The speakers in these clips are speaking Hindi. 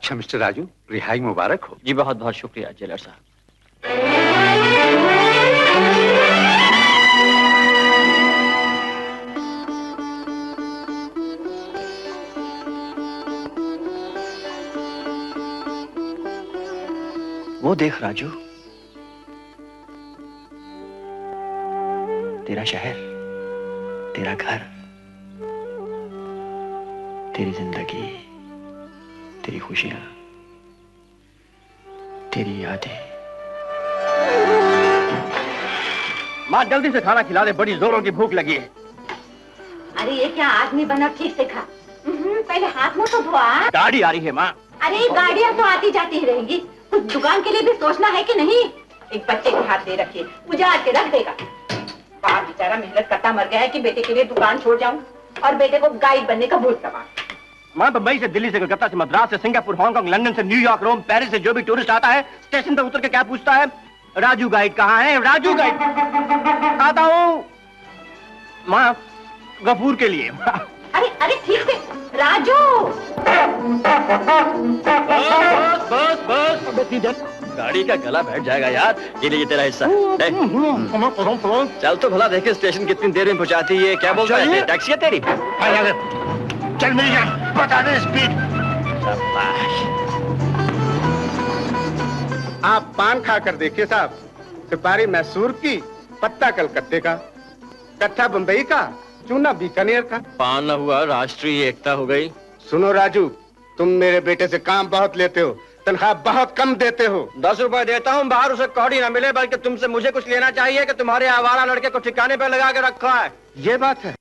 अच्छा मिस्टर राजू, रिहाई मुबारक हो। जी बहुत बहुत शुक्रिया जेलर साहब। वो देख राजू, तेरा शहर, तेरा घर, तेरी जिंदगी, तेरी खुशियां, तेरी यादें। माँ जल्दी से खाना खिला दे, बड़ी जोरों की भूख लगी है। अरे ये क्या आदमी बना, ठीक से खा। पहले हाथ मुंह तो धोआ। गाड़ी आ रही है माँ। अरे गाड़ियाँ तो आती जाती ही रहेंगी, कुछ दुकान के लिए भी सोचना है कि नहीं। एक बच्चे के हाथ दे रखिए, उजाड़ के रख देगा। बाप बेचारा मेहनत करता मर गया है कि बेटे के लिए दुकान छोड़ जाऊं, और बेटे को गाइड बनने का भूत सवार। माँ बम्बई से, दिल्ली से, कलकत्ता से, मद्रास से, सिंगापुर, हांगकांग, लंदन से, न्यूयॉर्क, रोम, पेरिस से जो भी टूरिस्ट आता है स्टेशन पर उतर के क्या पूछता है? राजू गाइड कहाँ है? राजू गाइड। आता हूँ माँ, गफूर के लिए। अरे अरे ठीक से राजू। बस बस बस, गाड़ी का गला बैठ जाएगा यार। ये लीजिए तेरा हिस्सा। चल तो भला देखे स्टेशन कितनी देर में पहुंचाती है। क्या बोलता है? टैक्सी है तेरी? चल मिल जा, बता दे स्पीड। आप पान खा कर देखिए साहब, सुपारी मैसूर की, पत्ता कलकत्ते का, कट्ठा बंबई का, चूना बीकानेर का। पान न हुआ, राष्ट्रीय एकता हो गई। सुनो राजू, तुम मेरे बेटे से काम बहुत लेते हो, तनख्वाह बहुत कम देते हो। 10 रुपए देता हूँ, बाहर उसे कौड़ी ना मिले, बल्कि तुमसे मुझे कुछ लेना चाहिए कि तुम्हारे आवारा लड़के को ठिकाने पे लगा के रखा है। ये बात है।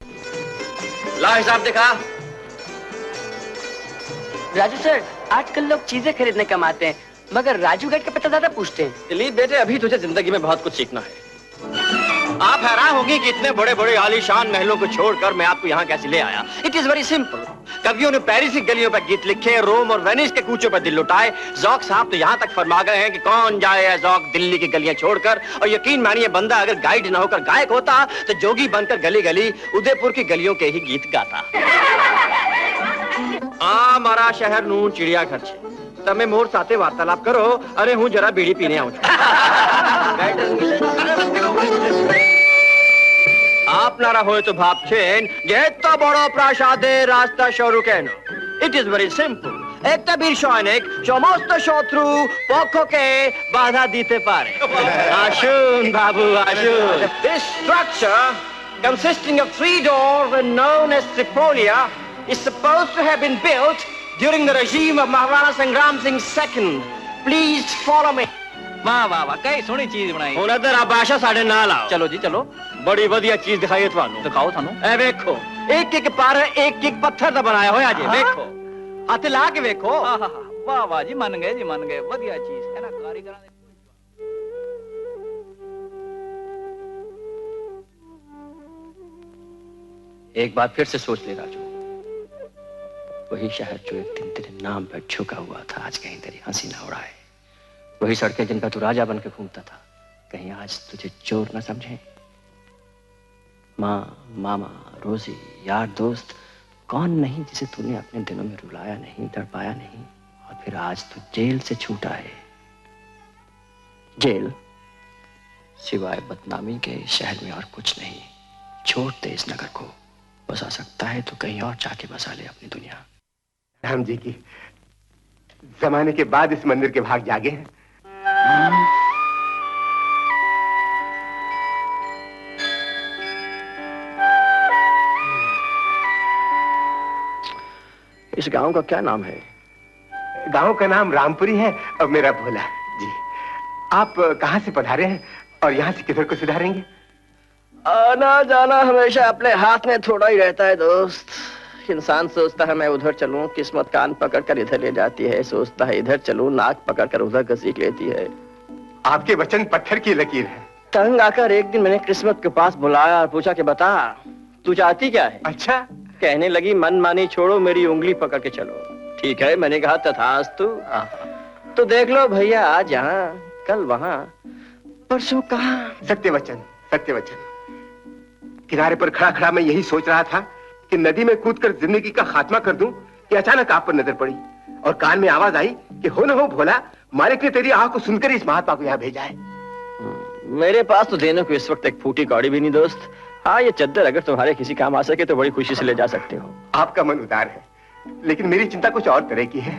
ला हिसाब दिखा। राजू सर, आजकल लोग चीजें खरीदने कम आते हैं, मगर राजू गाइड का पता ज्यादा पूछते हैं। दिलीप बेटे, अभी तुझे जिंदगी में बहुत कुछ सीखना है। आप हैरान होंगे कि इतने बड़े बड़े आलीशान महलों को छोड़कर मैं आपको यहाँ कैसे ले आया। It is very simple. कवियों ने पेरिस की गलियों पर गीत लिखे, रोम और वेनिस के कूचों पर दिल लुटाए। ज़ौक़ साहब तो यहाँ तक फरमा गए हैं कि कौन जाए है ज़ौक़ दिल्ली की गलियां छोड़कर। और यकीन मानिए, बंदा अगर गाइड न होकर गायक होता तो जोगी बनकर गली गली उदयपुर की गलियों के ही गीत गाता। मारा शहर नून चिड़िया घर छे, તમે મોર સાથે વાર્તાલાપ કરો, અરે હું જરા બીડી પીને આવું છું। आप नारा होए तो भाप छेन, जे तो बड़ो प्रासादे रास्ता शुरू केनो। It is very simple. একটা বীর সৈনিক সমস্ত শত্রু পক্ষকে বাধা দিতে পারে। আসুন বাবু আসুন। This structure, consisting of 3 doors and known as Tripolia, is supposed to have been built during the regime of Maharana Sangram Singh II. Please follow me. वाह वाह वाह, कई सोहनी चीज बनाई। ਹੁਣ ਇਧਰ ਆ ਬਾਸ਼ਾ ਸਾਡੇ ਨਾਲ ਆਓ। चलो जी चलो, ਬੜੀ ਵਧੀਆ ਚੀਜ਼ ਦਿਖਾਈਏ ਤੁਹਾਨੂੰ। दिखाओ थानू। ਇਹ ਵੇਖੋ, ਇੱਕ ਇੱਕ ਪਰ ਇੱਕ ਇੱਕ ਪੱਥਰ ਦਾ ਬਣਾਇਆ ਹੋਇਆ ਜੇ। ਵੇਖੋ, ਹੱਥ ਲਾ ਕੇ ਵੇਖੋ। वाह वाह जी, मन गए जी, मन गए। बढ़िया चीज है ना, कारीगरां ने। एक बात फिर से सोच ले राजू, वही शहर जो एक दिन तेरे नाम पर झुका हुआ था, आज कहीं तेरी हंसी ना उड़ाए। वही सड़कें जिनका तू राजा बनकर घूमता था, कहीं आज तुझे चोर न समझे। माँ, मामा, रोजी, यार, दोस्त, कौन नहीं जिसे तूने अपने दिनों में रुलाया नहीं, तड़पाया नहीं, और फिर आज तू जेल से छूटा है। जेल सिवाय बदनामी के शहर में और कुछ नहीं। छोड़ दे इस नगर को, बसा सकता है तो कहीं और जाके बसा ले अपनी दुनिया। राम जी की जमाने के बाद इस मंदिर के भाग जागे हैं। इस गांव का क्या नाम है? गांव का नाम रामपुरी है और मेरा भोला जी। आप कहाँ से पधारे हैं और यहाँ से किधर को सुधारेंगे? आना जाना हमेशा अपने हाथ में थोड़ा ही रहता है दोस्त। इंसान सोचता है मैं उधर चलूं, किस्मत कान पकड़कर इधर ले जाती है। सोचता है इधर चलूं, नाक पकड़कर उधर घसीट लेती है। आपके वचन पत्थर की लकीर है। तंग आकर एक दिन मैंने किस्मत के पास बुलाया और पूछा कि बता तू चाहती क्या है? अच्छा। कहने लगी मन मानी छोड़ो, मेरी उंगली पकड़ के चलो। ठीक है, मैंने कहा तथास्तु। तो देख लो भैया, आज यहाँ कल वहाँ, परसों कहाँ। सत्य वचन, सत्य वचन। किनारे पर खड़ा खड़ा मैं यही सोच रहा था कि नदी में कूदकर जिंदगी का खात्मा कर दूं कि अचानक आप पर नजर पड़ी। और कान में आवाज आई कि हो न हो भोला, मालिक ने तेरी आह को सुनकर इस महात्मा को यहाँ भेजा है। मेरे पास तो देने को इस वक्त एक फूटी कौड़ी भी नहीं दोस्त। हाँ, ये चद्दर अगर तुम्हारे किसी काम आ सके तो बड़ी खुशी से ले जा सकते हो। आपका मन उदार है, लेकिन मेरी चिंता कुछ और तरह की है।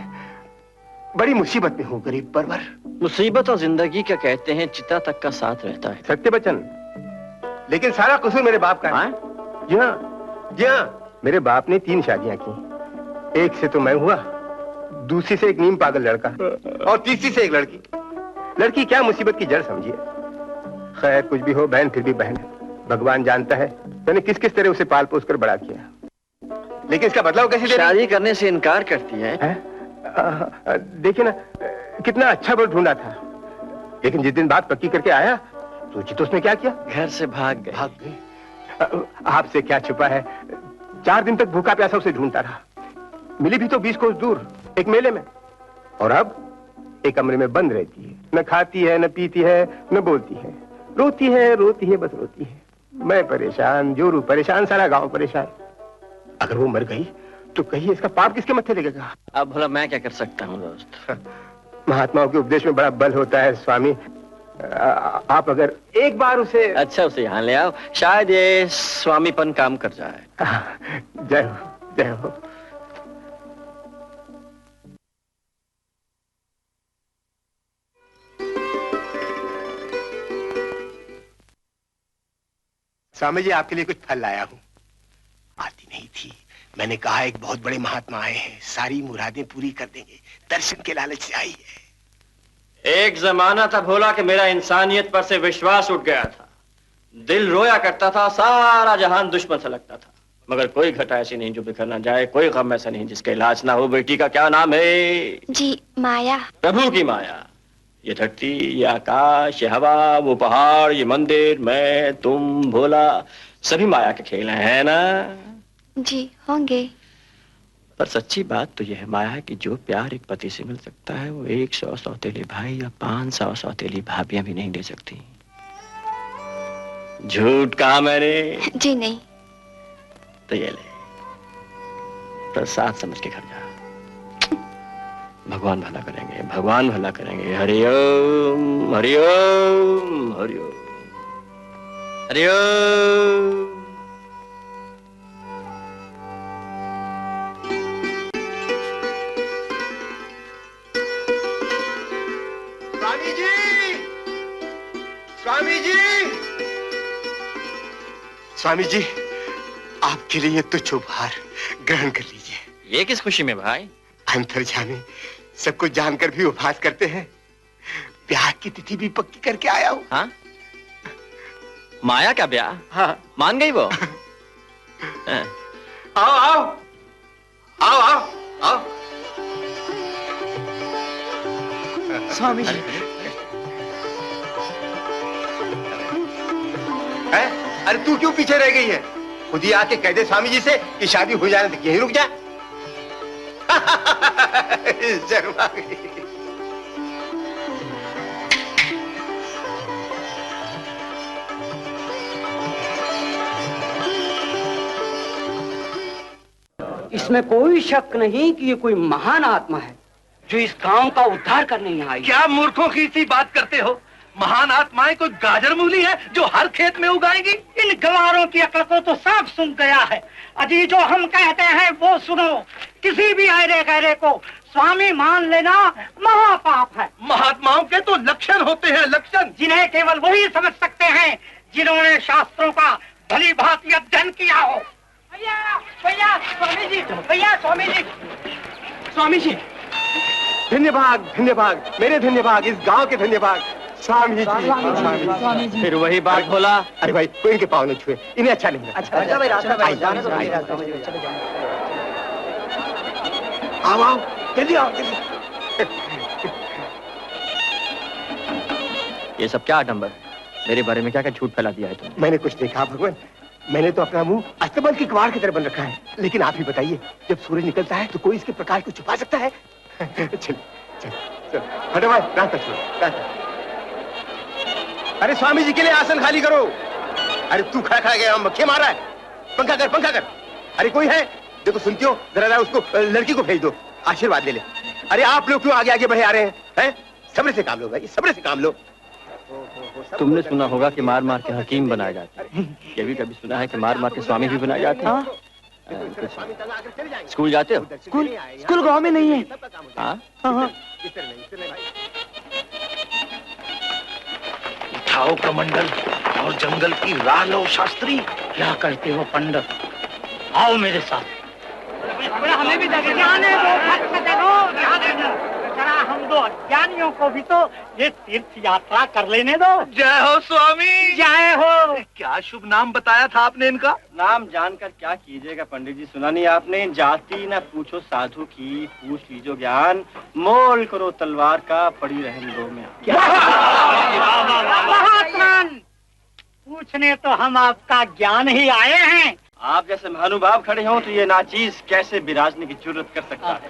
बड़ी मुसीबत में हूँ गरीब परवर। मुसीबत और जिंदगी क्या कहते हैं, चिता तक का साथ रहता है। सत्य बचन, लेकिन सारा कसूर मेरे बाप का है। जी हाँ, मेरे बाप ने 3 शादियां की। एक से तो मैं हुआ, दूसरी से एक नीम पागल लड़का, और तीसरी से एक लड़की। लड़की क्या मुसीबत की जड़ समझिए। खैर कुछ भी हो, बहन फिर भी बहन है। भगवान जानता है मैंने किस किस तरह उसे पाल पोस कर बड़ा किया, लेकिन इसका बदलाव कैसे दे? शादी करने से इनकार करती है। देखिए ना, कितना अच्छा बल ढूंढा था, लेकिन जिस दिन बात पक्की करके आया, सोची तो उसने क्या किया? घर से भाग गई। आपसे क्या छुपा है, 4 दिन तक भूखा प्यासा उसे ढूंढता रहा। मिली भी तो 20 कोस दूर, एक मेले में, और अब एक कमरे में बंद रहती है। न खाती है, न पीती है, न बोलती है, रोती है, बस रोती है। मैं परेशान, जोरू परेशान, सारा गांव परेशान। अगर वो मर गई तो कहीं इसका पाप किसके मत्थे लगेगा? अब भला मैं क्या कर सकता हूँ दोस्त? महात्माओं के उपदेश में बड़ा बल होता है स्वामी। आप अगर एक बार उसे उसे यहाँ ले आओ, शायद ये स्वामीपन काम कर जाए। जय हो, जय हो। स्वामी जी, आपके लिए कुछ फल लाया हूँ। आती नहीं थी, मैंने कहा एक बहुत बड़े महात्मा आए हैं, सारी मुरादें पूरी कर देंगे, दर्शन के लालच से आई है। एक जमाना था भोला कि मेरा इंसानियत पर से विश्वास उठ गया था। दिल रोया करता था, सारा जहान दुश्मन सा लगता था। मगर कोई घटा ऐसी नहीं जो बिखर ना जाए, कोई गम ऐसा नहीं जिसका इलाज ना हो। बेटी का क्या नाम है? जी, माया। प्रभु की माया। ये धरती, ये आकाश, ये हवा, वो पहाड़, ये मंदिर, मैं, तुम, भोला, सभी माया के खेल हैं ना? जी होंगे। पर सच्ची बात तो यह है माया कि जो प्यार एक पति से मिल सकता है वो 100 सौतेले भाई या 500 सौतेली भाभियां भी नहीं दे सकती। झूठ कहा मैंने? जी नहीं। तो ये ले, प्रसाद समझ के घर जा। भगवान भला करेंगे, भगवान भला करेंगे। हरिओम हरिओम हरिओम हरिओम। स्वामी जी, स्वामी जी, स्वामी जी, आपके लिए तुच्छ उपहार ग्रहण कर लीजिए। ये किस खुशी में भाई? अंतर्जामी सब कुछ जानकर भी उपहास करते हैं। ब्याह की तिथि भी पक्की करके आया हूँ। हाँ? माया का ब्याह? हाँ। मान गई वो? आओ आओ आओ आओ आओ। स्वामी जी। अरे तू क्यों पीछे रह गई है? खुद ही आके कह दे स्वामी जी से कि शादी हो जाने तक यहीं रुक जा। जरूर आ गई। इसमें कोई शक नहीं कि ये कोई महान आत्मा है जो इस गांव का उद्धार करने यहाँ आई। क्या मूर्खों की सी बात करते हो? महान आत्माएं कोई गाजर मूली है जो हर खेत में उगाएगी? इन गंवारों की अकल को तो साफ सुन गया है। अजी जो हम कहते हैं वो सुनो। किसी भी आयरे गहरे को स्वामी मान लेना महापाप है। महात्माओं के तो लक्षण होते हैं, लक्षण, जिन्हें केवल वही समझ सकते हैं जिन्होंने शास्त्रों का भली भांति अध्ययन किया हो। भैया भैया स्वामी जी, भैया स्वामी जी, स्वामी जी धन्यवाद, धन्यवाद, मेरे धन्यवाद, इस गांव के धन्यवाद। स्वामी जी, स्वामी जी। फिर वही बात भोला। अरे भाई कोई इनके पाँव नहीं छुए, इन्हें अच्छा नहीं लगा। अच्छा भाई, रास्ता आओ आओ, जल्दी आओ, जल्दी। ये सब क्या आडंबर? मेरे बारे में क्या क्या झूठ फैला दिया है तुमने? मैंने कुछ नहीं कहा भगवान, मैंने तो अपना मुंह अस्तबल की कवाड़ की तरह बंद रखा है। लेकिन आप ही बताइए, जब सूरज निकलता है तो कोई इसके प्रकाश को छुपा सकता है? चल चल चल, हटो भाई, रास्ता छोड़ो, रास्ता। अरे स्वामी जी के लिए आसन खाली करो। अरे तू खड़ा खड़ा गया, मक्खी मार रहा है। पंखा कर, पंखा कर। अरे कोई है? देखो सुनती हो, जरा उसको, लड़की को भेज दो, आशीर्वाद ले ले। अरे आप लोग क्यों आगे आगे बढ़े आ रहे हैं? सब्र से काम लो भाई, सब्र से काम लो। तुमने सुना होगा कि मार मार के हकीम बनाए जाते हैं। ये भी कभी सुना है कि मार मार के स्वामी भी बनाए जाते हैं? स्कूल जाते हो? स्कूल गांव में नहीं है। हाँ? उठाओ कमंडल और जंगल की राह लो शास्त्री। क्या करते हो पंडित? आओ मेरे साथ। हमें भी जाने दो, जरा हम दो अज्ञानियों को भी तो ये तीर्थ यात्रा कर लेने दो। जय हो स्वामी। जय हो। क्या शुभ नाम बताया था आपने इनका? नाम जानकर क्या कीजिएगा पंडित जी, सुना नहीं आपने? जाति न पूछो साधु की, पूछ लीजो ज्ञान, मोल करो तलवार का, पड़ी रहन दो में। महात्मान, पूछने तो हम आपका ज्ञान ही आए हैं। आप जैसे महानुभाव खड़े हों तो ये नाचीज कैसे विराजने की जरूरत कर सकता है?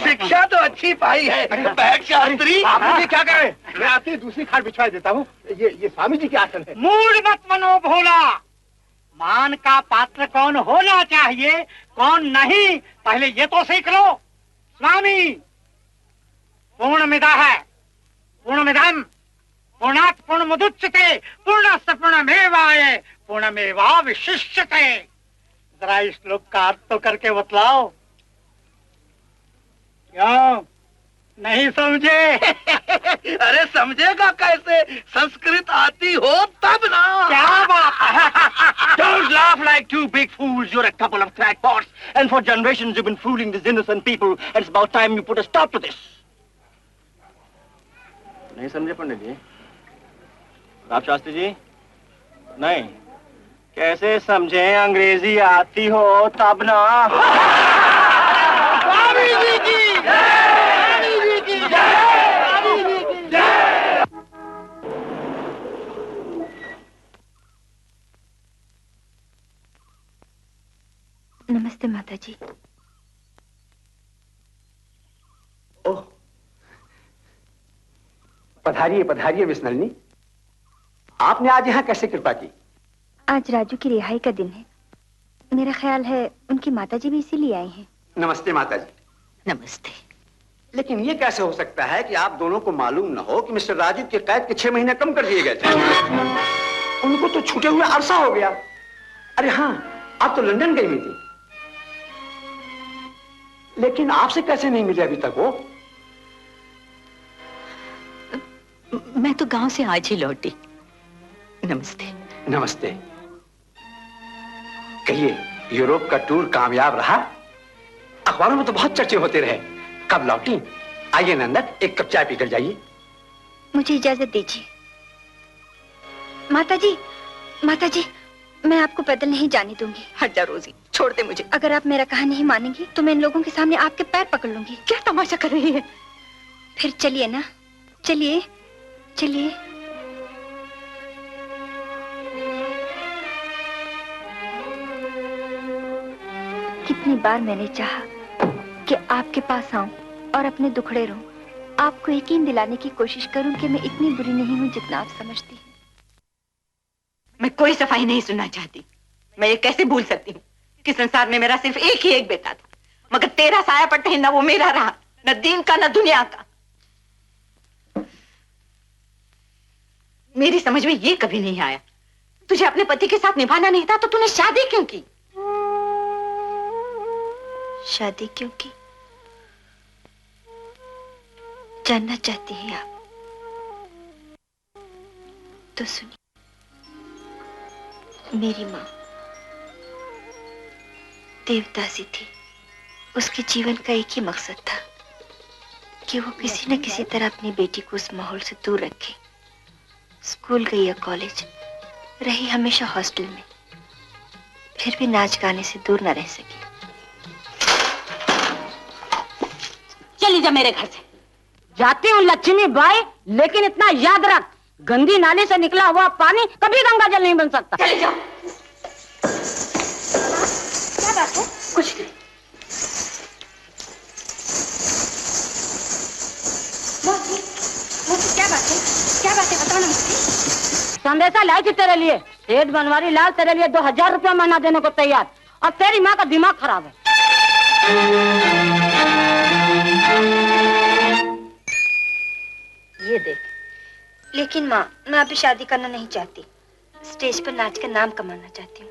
शिक्षा तो अच्छी पाई है। बैठ शास्त्री। आप मुझे क्या कर रहे हैं? मैं आपकी दूसरी खाट बिछवा देता हूँ। ये स्वामी जी के आसन है। मूड मत बनो भोला। मान का पात्र कौन होना चाहिए, कौन नहीं, पहले ये तो सीख लो। स्वामी पूर्णमिदा है, पूर्णमिदम् पूर्णात् पूर्णमुदच्यते पूर्णस्य पूर्णमेवाय पूर्णमेवावशिष्यते। जरा इस श्लोक का अर्थ तो करके बतलाओ। क्यों नहीं समझे? अरे समझेगा कैसे? संस्कृत आती हो तब ना। क्या बात है? Don't laugh like two big fools. You're a couple of crackpots, and for generations you've been fooling these innocent people. It's about time you put a stop to this. नहीं समझे पंडित जी? राव शास्त्री जी? नहीं, कैसे समझे? अंग्रेजी आती हो तब ना। स्वामी जी की जय! स्वामी जी की जय! स्वामी जी की जय! नमस्ते माता जी। ओह, पधारिए पधारिए विस्मलनी। आपने आज यहाँ कैसे कृपा की? आज राजू की रिहाई का दिन है। मेरा ख्याल है उनकी माताजी भी इसीलिए आई हैं। नमस्ते माता जी। नमस्ते। लेकिन ये कैसे हो सकता है कि आप दोनों को मालूम न हो कि मिस्टर राजू के कैद के 6 महीने कम कर दिए गए थे? उनको तो छूटे हुए अरसा हो गया। अरे हाँ, आप तो लंदन गई हुई थी, लेकिन आपसे कैसे नहीं मिले अभी तक वो? मैं तो गांव से आज ही लौटी। नमस्ते। नमस्ते। कहिए, यूरोप का टूर कामयाब रहा? अखबारों में तो बहुत चर्चे होते रहे। कब लौटी? आइए नंदन, एक कप चाय पीकर जाइए। मुझे इजाजत दीजिए। माताजी, माताजी, मैं आपको पैदल नहीं जाने दूंगी। हट जा रोजी, छोड़ दे मुझे। अगर आप मेरा कहा नहीं मानेंगी तो मैं इन लोगों के सामने आपके पैर पकड़ लूंगी। क्या तमाशा कर रही है? फिर चलिए ना, चलिए चलिए। कितनी बार मैंने चाहा कि आपके पास आऊं और अपने दुखड़े रहूं, आपको यकीन दिलाने की कोशिश करूं कि मैं इतनी बुरी नहीं हूं जितना आप समझती हैं। मैं कोई सफाई नहीं सुनना चाहती। मैं ये कैसे भूल सकती हूँ कि संसार में मेरा सिर्फ एक ही एक बेटा था, मगर तेरा साया पड़ते ही न वो मेरा रहा, न दीन का न दुनिया का। मेरी समझ में ये कभी नहीं आया, तुझे अपने पति के साथ निभाना नहीं था तो तूने शादी क्यों की? शादी क्यों की? जानना चाहती हैं आप? तो सुनिए। मेरी माँ देवदासी थी। उसके जीवन का एक ही मकसद था कि वो किसी न किसी तरह अपनी बेटी को उस माहौल से दूर रखे। स्कूल गई या कॉलेज, रही हमेशा हॉस्टल में, फिर भी नाच गाने से दूर न रह सकी। चली जा मेरे घर से। जाती हूँ लक्ष्मी बाई, लेकिन इतना याद रख, गंदी नाली से निकला हुआ पानी कभी गंगा जल नहीं बन सकता। चले जाओ। क्या बात है? कुछ नहीं। मोती, क्या बात है? क्या बात है, बताओ ना मुझे। संदेशा लाई थी तेरे लिए। सेठ बनवारी लाल तेरे लिए 2000 रुपया महीना देने को तैयार, और तेरी माँ का दिमाग खराब है। ये देख। लेकिन माँ, मैं अभी शादी करना नहीं चाहती। स्टेज पर नाच कर नाम कमाना चाहती हूँ।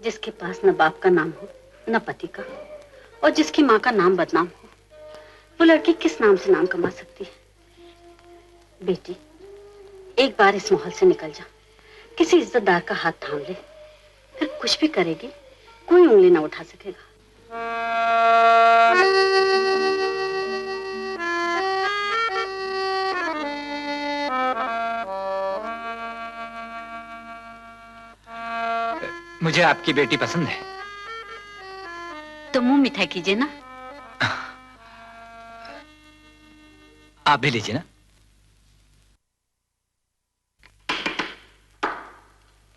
जिसके पास न बाप का नाम हो न पति का, और जिसकी माँ का नाम बदनाम हो, वो लड़की किस नाम से नाम कमा सकती है? बेटी, एक बार इस माहौल से निकल जा, किसी इज्जतदार का हाथ थाम ले, फिर कुछ भी करेगी, कोई उंगली ना उठा सकेगा। मुझे आपकी बेटी पसंद है। तो मुंह मिठाई कीजिए ना। आप भी लीजिए ना।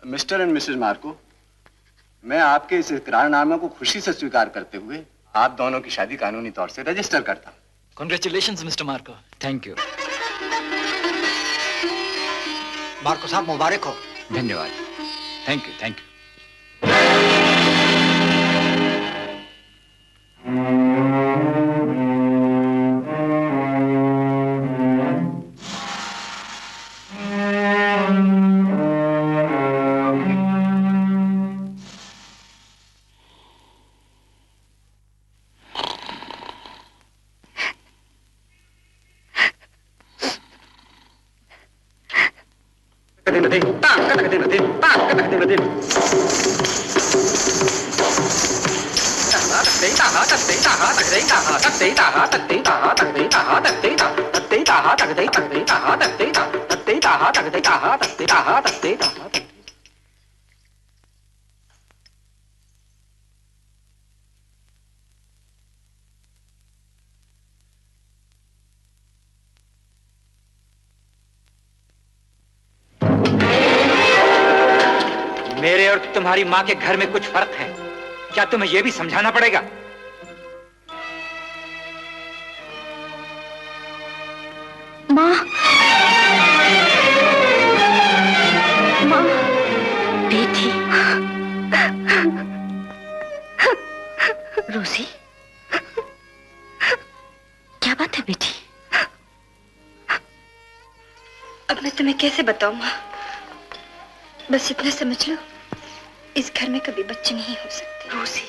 मिस्टर एंड मिसेस मार्को, मैं आपके इस इकरारनामे को खुशी से स्वीकार करते हुए आप दोनों की शादी कानूनी तौर से रजिस्टर करता हूं। Congratulations mister Marco. Thank you. Marco साहब मुबारक हो। धन्यवाद। Thank you, thank you. मेरे और तुम्हारी माँ के घर में कुछ फर्क है, क्या तुम्हें यह भी समझाना पड़ेगा? माँ, माँ, बेटी, रोजी, क्या बात है बेटी? अब मैं तुम्हें कैसे बताऊं माँ? बस इतना समझ लो, इस घर में कभी बच्चे नहीं हो सकते। रोजी,